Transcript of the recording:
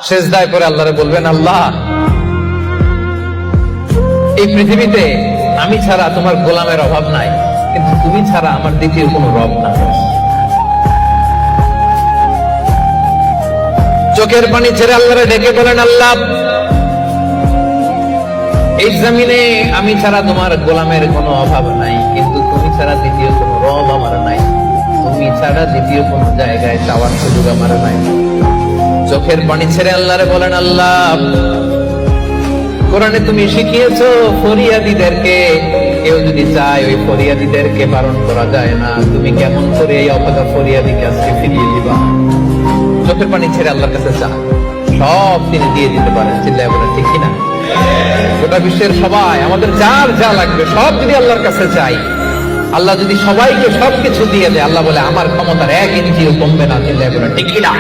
সেজদায় পরে আল্লাহরে বলবেন, আল্লাহ এই পৃথিবীতে আমি ছাড়া তোমার গোলামের অভাব নাই, কিন্তু তুমি ছাড়া আমার দ্বিতীয় কোনো রব না। চোখের পানি ছেড়ে আল্লাহরে ডেকে বলেন, আল্লাহ এই জমিনে আমি ছাড়া তোমার গোলামের কোনো অভাব নাই, কিন্তু তুমি ছাড়া দ্বিতীয় কোনো রব আমার নাই, তুমি ছাড়া দ্বিতীয় কোনো জায়গায় চাওয়ার সুযোগ আমার নাই। চোখের পানি ছেড়ে আল্লাহরে বলেন, আল্লাহ কোরআনে তুমি শিখিয়েছো ফরিয়াদীদেরকে কেউ যদি চায় ওই ফরিয়াদীদেরকে বারণ করা যায় না, তুমি কেমন করে এই অপাকা ফরিয়াদীকে আজকে ফিরিয়ে দিবা? চোখের পানি ছেড়ে আল্লাহর কাছে চা, সব তিনি দিয়ে দিতে পারেন। চিল্লায় বলেন ঠিক কিনা? গোটা বিশ্বের সবাই আমাদের যার যা লাগবে সব যদি আল্লাহর কাছে চাই, আল্লাহ যদি সবাইকে সবকিছু দিয়ে দেয়, আল্লাহ বলে আমার ক্ষমতার 1 ইঞ্চিও কমবে না। চিল্লায় বলেন ঠিক কিনা?